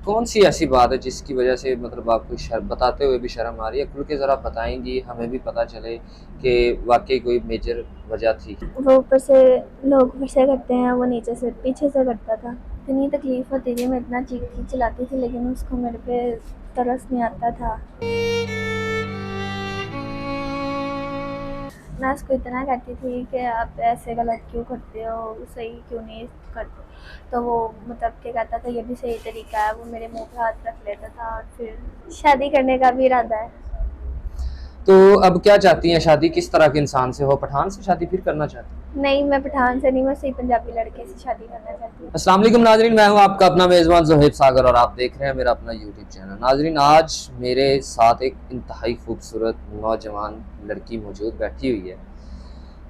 कौन सी ऐसी बात है जिसकी वजह से मतलब आपको बताते हुए भी शर्म आ रही है? खुल के ज़रा बताएंगी, हमें भी पता चले कि वाकई कोई मेजर वजह थी। वो ऊपर से लोग ऊपर से करते हैं, वो नीचे से पीछे से करता था। इतनी तकलीफ होती थी, मैं इतना चीखती चिल्लाती थी, लेकिन उसको मेरे पे तरस नहीं आता था। मैं उसको इतना कहती थी कि आप ऐसे गलत क्यों करते हो, सही क्यों नहीं करते। तो वो मतलब क्या कहता था, ये भी सही तरीका है। वो मेरे मुंह पे हाथ रख लेता था। और फिर शादी करने का भी इरादा है। तो अब क्या चाहती हैं? शादी किस तरह के इंसान से हो? पठान से शादी फिर करना चाहती हैं? नहीं, मैं पठान से नहीं, मैं सही पंजाबी लड़के से शादी करना चाहती हूँ। अस्सलाम वालेकुम नाजरीन, मैं हूं आपका अपना मेज़बान ज़ोहैब सागर और आप देख रहे हैं मेरा अपना यूट्यूब चैनल। नाजरीन, आज मेरे साथ एक इंतहाई खूबसूरत नौजवान लड़की मौजूद बैठी हुई है।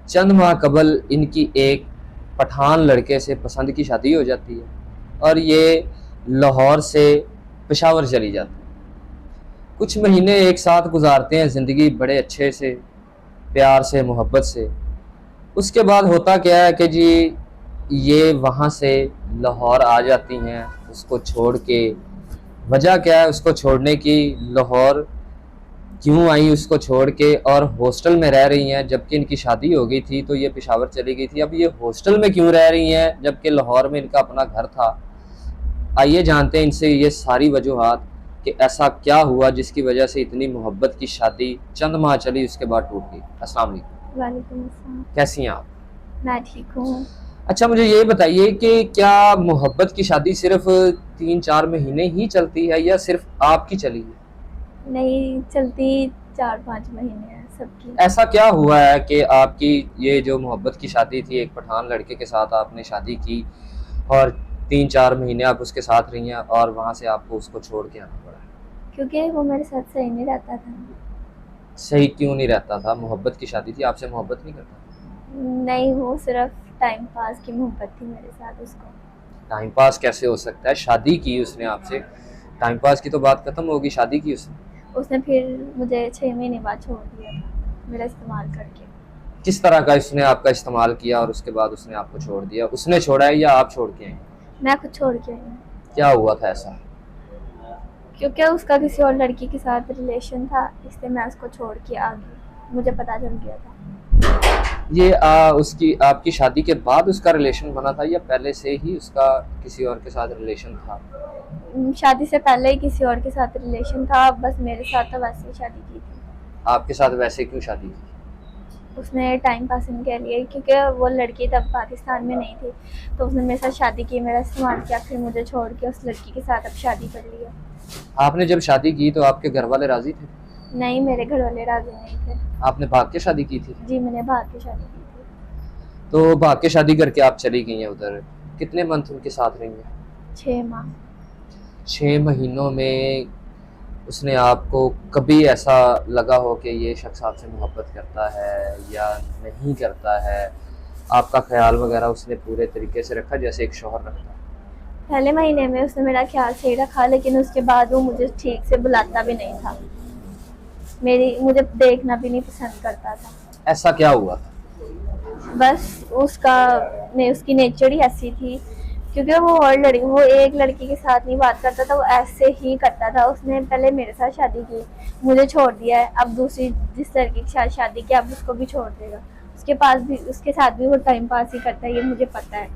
चंद माह कबल इनकी एक पठान लड़के से पसंद की शादी हो जाती है और ये लाहौर से पेशावर चली जाती है। कुछ महीने एक साथ गुजारते हैं, ज़िंदगी बड़े अच्छे से, प्यार से, मोहब्बत से। उसके बाद होता क्या है कि जी ये वहाँ से लाहौर आ जाती हैं उसको छोड़ के। वजह क्या है उसको छोड़ने की? लाहौर क्यों आई उसको छोड़ के? और हॉस्टल में रह रही हैं, जबकि इनकी शादी हो गई थी तो ये पेशावर चली गई थी। अब ये हॉस्टल में क्यों रह रही हैं जबकि लाहौर में इनका अपना घर था? आइए जानते हैं इनसे ये सारी वजूहात कि ऐसा क्या हुआ जिसकी वजह से इतनी मोहब्बत की शादी चंद माह चली, उसके बाद टूट गई। अस्सलाम वालेकुम। वालेकुम अस्सलाम। कैसी हैं आप? मैं ठीक हूँ। अच्छा, मुझे ये बताइए कि क्या मोहब्बत की शादी सिर्फ 3-4 महीने ही चलती है या सिर्फ आपकी चली है? नहीं चलती, 4-5 महीने हैं सबकी। ऐसा क्या हुआ है कि आपकी ये जो मोहब्बत की शादी थी, एक पठान लड़के के साथ आपने शादी की और 3-4 महीने आप उसके साथ रही हैं और वहाँ से आपको उसको छोड़ के आना पड़ा? क्योंकि वो मेरे साथ सही नहीं रहता था। सही क्यों नहीं रहता था? मोहब्बत की शादी थी, आपसे मोहब्बत नहीं करता? नहीं, वो सिर्फ टाइम पास की मोहब्बत थी मेरे साथ उसको। टाइम पास कैसे हो सकता है? शादी की उसने आपसे, टाइम पास की तो बात खत्म होगी, शादी की उसने। उसने फिर मुझे 6 महीने बाद छोड़ दिया था, मेरा इस्तेमाल करके। किस तरह का उसने आपका इस्तेमाल किया और उसके बाद उसने आपको छोड़ दिया? उसने छोड़ा है या आप छोड़ के आए? मैं खुद छोड़ के आई हूँ। क्या हुआ था ऐसा? क्योंकि उसका किसी और लड़की के साथ रिलेशन था, इसलिए मैं उसको छोड़ के आ गई। मुझे पता चल गया था। ये उसकी आपकी शादी के बाद उसका रिलेशन बना था या पहले से ही उसका किसी और के साथ रिलेशन था? शादी से पहले ही किसी और के साथ रिलेशन था, बस मेरे साथ तो वैसे ही शादी की थी। आपके साथ वैसे क्यों शादी की? उसने टाइम पासिंग के लिए, क्योंकि वो लड़की तब पाकिस्तान में नहीं थी, तो उसने मेरे साथ शादी की, मेरा इस्तेमाल किया, फिर मुझे छोड़ के उस लड़की के साथ अब शादी कर लिया। आपने जब शादी की तो आपके घर वाले राजी थे? नहीं, मेरे घर वाले राजी नहीं थे। आपने भाग के शादी की थी? जी, मैंने भाग के शादी की थी। तो भाग के शादी करके आप चली गई हैं उधर। कितने मंथ उनके साथ रही हैं? 6 माह। 6 महीनों में उसने आपको कभी ऐसा लगा हो कि ये शख्स आपसे मोहब्बत करता है या नहीं करता है? आपका ख्याल वगैरह उसने पूरे तरीके से रखा जैसे एक शौहर रखता है? पहले महीने में उसने मेरा ख्याल सही रखा, लेकिन उसके बाद वो मुझे ठीक से बुलाता भी नहीं था, मुझे देखना भी नहीं पसंद करता था। ऐसा क्या हुआ था? बस उसकी नेचर ही ऐसी थी। क्योंकि वो एक लड़की के साथ नहीं बात करता था, वो ऐसे ही करता था। उसने पहले मेरे साथ शादी की, मुझे छोड़ दिया है, अब दूसरी जिस लड़की के साथ शादी की अब उसको भी छोड़ देगा। उसके साथ भी वो टाइम पास ही करता है, ये मुझे पता है।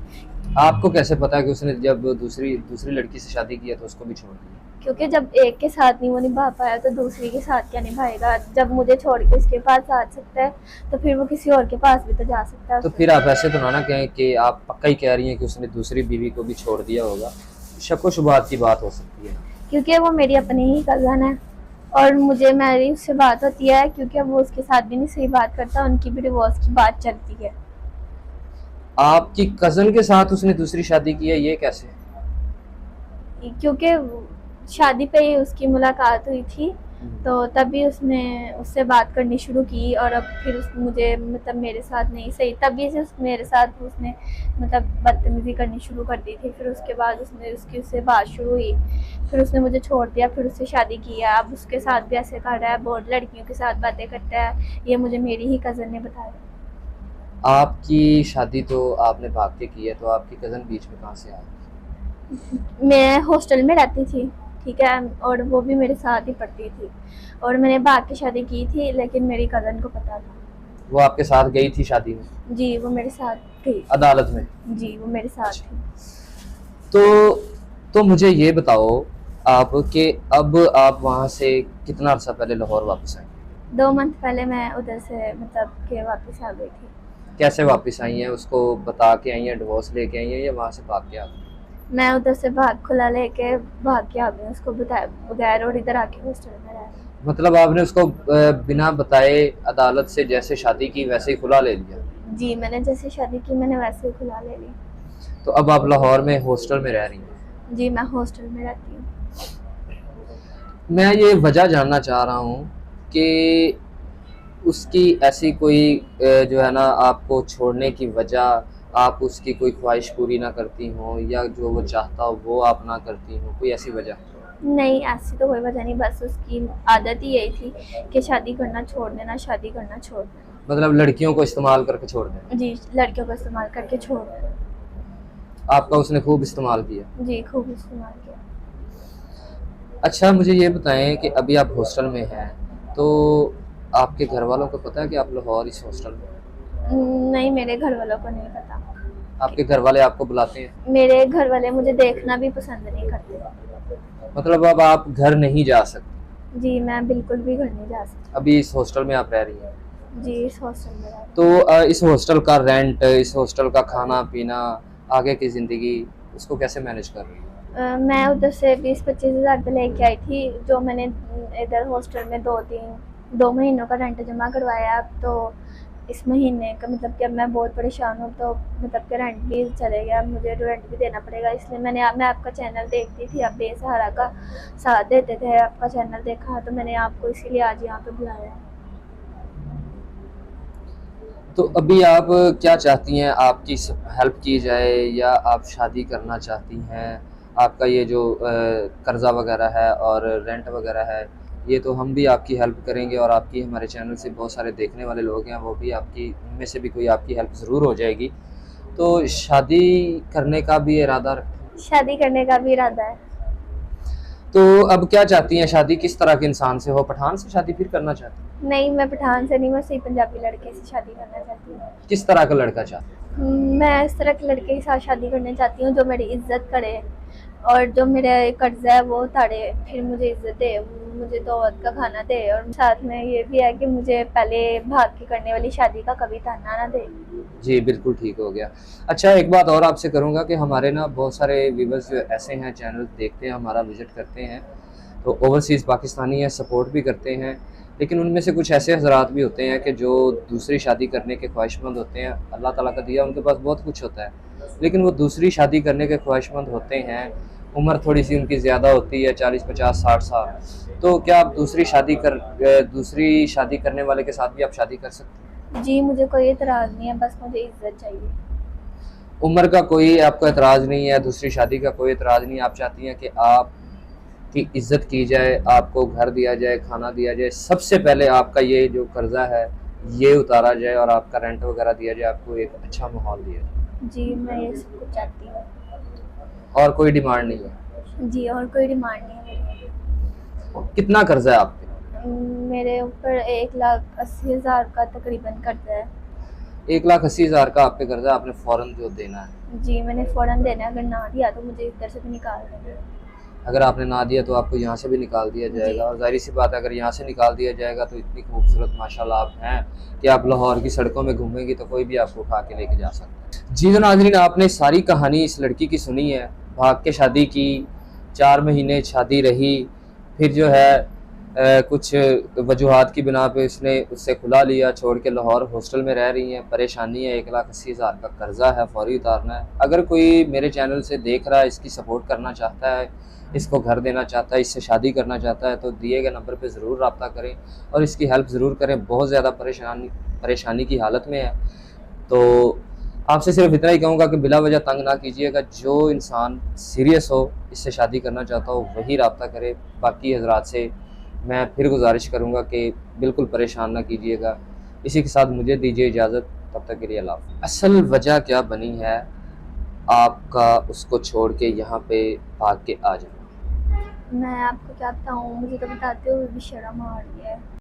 आपको कैसे पता कि उसने जब दूसरी दूसरी लड़की से शादी की है तो उसको भी छोड़ दिया? क्योंकि जब एक के साथ नहीं वो निभा पाया तो दूसरी के साथ क्या निभाएगा। जब मुझे छोड़ के उसके पास आ सकता है, तो फिर वो किसी और के पास भी तो जा सकता है। तो फिर आप ऐसे तो ना कहें कि आप पक्का ही कह रही हैं कि उसने दूसरी बीवी को भी छोड़ दिया होगा। शक व शुबहात की बात हो सकती है। क्योंकि वो मेरी अपनी ही कज़न है, और मेरी उससे बात होती है, क्योंकि अब वो उसके साथ भी नहीं सही बात करता, उनकी भी डिवोर्स की बात चलती है। आपकी कज़न के साथ उसने दूसरी शादी की है, ये कैसे? क्योंकि शादी पे ही उसकी मुलाकात हुई थी, तो तभी उसने उससे बात करनी शुरू की। और अब फिर मुझे मतलब मेरे साथ नहीं सही, तभी से मेरे साथ उसने मतलब बदतमीजी करनी शुरू कर दी थी। फिर उसके बाद उससे बात शुरू हुई, फिर उसने मुझे छोड़ दिया, फिर उससे शादी की है। अब उसके साथ भी ऐसे कर रहा है, बहुत लड़कियों के साथ बातें करता है। ये मुझे मेरी ही कज़न ने बताया। आपकी शादी तो आपने भाग के की है, तो आपकी कज़न बीच में कहाँ से आ गई? मैं हॉस्टल में रहती थी, ठीक है, और वो भी मेरे साथ ही पढ़ती थी। और मैंने भाग के शादी की थी, लेकिन मेरी कज़न को पता था। वो आपके साथ गई थी शादी में? जी, वो मेरे साथ गई। अदालत में? जी, वो मेरे साथ अच्छा। थी। तो मुझे ये बताओ आप कि अब आप वहाँ से कितना अर्सा पहले लाहौर वापस आई? 2 मंथ पहले मैं उधर से मतलब के वापस आ गई थी। कैसे वापस आई हैं? उसको बता के आई हैं, डिवोर्स लेके आई हैं, या वहाँ से भाग के आ गई? मैं उधर से भाग खुला लेके भाग के आ गई उसको बताए बगैर, और इधर आके हॉस्टल में रह रही। मतलब आपने उसको बिना बताए अदालत से जैसे शादी की वैसे ही खुला ले लिया? जी, मैंने जैसे शादी की मैंने वैसे ही खुला ले ली। तो अब आप लाहौर में हॉस्टल में रह रही हैं? जी, मैं हॉस्टल में रहती हूँ। मैं ये वजह जानना चाह रहा हूँ कि उसकी ऐसी कोई जो है ना आपको छोड़ने की वजह, आप उसकी कोई ख्वाहिश पूरी ना करती हों, या जो वो चाहता हो वो आप ना करती हों, कोई ऐसी वजह? नहीं, ऐसी तो कोई वजह नहीं, बस उसकी आदत ही यही थी कि शादी करना छोड़ देना, शादी करना छोड़ देना। मतलब लड़कियों को इस्तेमाल करके छोड़ दें? जी, लड़कियों को इस्तेमाल करके छोड़ देना। आपका उसने खूब इस्तेमाल किया? जी, खूब इस्तेमाल किया। अच्छा, मुझे ये बताएं कि अभी आप हॉस्टल में हैं, तो आपके घर वालों को पता है कि आप लाहौर इस हॉस्टल में हैं? नहीं, मेरे घर वालों को नहीं पता। आपके घर वाले आपको बुलाते हैं? मेरे घर वाले मुझे देखना भी पसंद नहीं करते। मतलब अब आप घर नहीं जा सकते? जी, मैं बिल्कुल भी घर नहीं जा सकती। अभी इस हॉस्टल में आप रह रही हैं? जी, इस हॉस्टल में रहती तो इस हॉस्टल का रेंट, इस हॉस्टल का खाना पीना, आगे की ज़िंदगी, उसको कैसे मैनेज कर रही हैं? मैं उधर से 20-25 हज़ार रुपये लेके आई थी, जो मैंने इधर हॉस्टल में 2 महीनों का रेंट जमा करवाया। अब तो इस महीने का मतलब कि अब मैं बहुत परेशान हूँ, तो मतलब कि रेंट भी चले गया, मुझे रेंट भी देना पड़ेगा। इसलिए मैं आपका चैनल देखती थी, आप बेसहारा का साथ देते थे, आपका चैनल देखा तो मैंने आपको इसीलिए आज यहाँ पे बुलाया है। तो अभी आप क्या चाहती हैं? आपकी हेल्प की जाए, या आप शादी करना चाहती हैं? आपका ये जो कर्ज़ा वगैरह है और रेंट वगैरह है, ये तो हम भी आपकी हेल्प करेंगे, और आपकी हमारे चैनल से बहुत सारे देखने वाले लोग हैं, वो भी आपकी, उनमें से भी कोई आपकी हेल्प ज़रूर हो जाएगी। तो शादी करने का भी इरादा रखें? शादी करने का भी इरादा है। तो अब क्या चाहती हैं? शादी किस तरह के इंसान से हो? पठान से शादी फिर करना चाहती हैं? नहीं, मैं पठान से नहीं, मैं सही पंजाबी लड़के से शादी करना चाहती हूँ। किस तरह का लड़का चाहती हैं? मैं इस तरह के लड़के के साथ शादी करना चाहती हूँ जो मेरी इज्जत करे, और जो मेरा कर्जा है वो उतारे, फिर मुझे इज्जत दे, मुझे तो औरत का खाना दे, और साथ में ये भी है कि मुझे पहले भाग के करने वाली शादी का कभी ताना ना दे। जी, बिल्कुल ठीक हो गया। अच्छा, एक बात और आपसे करूँगा कि हमारे ना बहुत सारे व्यूवर्स जो ऐसे हैं, चैनल देखते हैं, हमारा विज़िट करते हैं, तो ओवरसीज़ पाकिस्तानी हैं, सपोर्ट भी करते हैं, लेकिन उनमें से कुछ ऐसे हज़रात भी होते हैं कि जो दूसरी शादी करने के ख्वाहिशमंद होते हैं। अल्लाह ताला का दिया, उनके पास बहुत कुछ होता है, लेकिन वो दूसरी शादी करने के ख्वाहिशमंद होते हैं। उम्र थोड़ी-सी उनकी ज़्यादा होती है, 40, 50, 60 साल। तो क्या आप दूसरी शादी करने वाले के साथ भी आप शादी कर सकते हैं? जी, मुझे कोई एतराज़ नहीं है, बस मुझे इज्जत चाहिए। उम्र का कोई आपको एतराज़ नहीं है, दूसरी शादी का कोई एतराज़ नहीं है, आप चाहती हैं कि आपकी इज़्ज़त की जाए, आपको घर दिया जाए, खाना दिया जाए, सबसे पहले आपका ये जो कर्ज़ा है, ये उतारा जाए, और आपका रेंट वगैरह दिया जाए, आपको एक अच्छा माहौल दिया जाए। जी, मैं ये सब कुछ चाहती हूँ। और कोई डिमांड नहीं है? जी, और कोई डिमांड नहीं है मेरी। कितना कर्ज़ा है आप पे? मेरे ऊपर 1,80,000 का तकरीबन कर्जा है। 1,80,000 का आप पे कर्ज़ा है, आपने फ़ौरन जो देना है। जी, मैंने फ़ौरन देना है, अगर ना दिया तो मुझे इधर से भी निकाल देना है। अगर आपने ना दिया तो आपको यहाँ से भी निकाल दिया जाएगा, और ज़ाहिर सी बात है, अगर यहाँ से निकाल दिया जाएगा तो इतनी खूबसूरत माशाल्लाह आप हैं कि आप लाहौर की सड़कों में घूमेंगी तो कोई भी आपको उठा के लेके जा सकता है। जी तो नाज़रीन, आपने सारी कहानी इस लड़की की सुनी है। भाग के शादी की, 4 महीने शादी रही, फिर जो है कुछ वजूहात की बिना पे उसने उससे खुला लिया, छोड़ के लाहौर हॉस्टल में रह रही हैं। परेशानी है, 1,80,000 का कर्ज़ा है, फौरी उतारना है। अगर कोई मेरे चैनल से देख रहा है, इसकी सपोर्ट करना चाहता है, इसको घर देना चाहता है, इससे शादी करना चाहता है, तो दिए गए नंबर पे ज़रूर रब्ता करें और इसकी हेल्प ज़रूर करें। बहुत ज़्यादा परेशानी की हालत में है। तो आपसे सिर्फ इतना ही कहूँगा कि बिला वजह तंग ना कीजिएगा। जो इंसान सीरियस हो, इससे शादी करना चाहता हो, वही रब्ता करे। बाकी हज़रात से मैं फिर गुजारिश करूँगा कि बिल्कुल परेशान ना कीजिएगा। इसी के साथ मुझे दीजिए इजाज़त, तब तक के लिए अल्लाह हाफ़िज़। असल वजह क्या बनी है आपका उसको छोड़ के यहाँ पे भाग के आ जाना? मैं आपको क्या बताऊँ, मुझे तो बताते हुए भी शर्म आ रही है।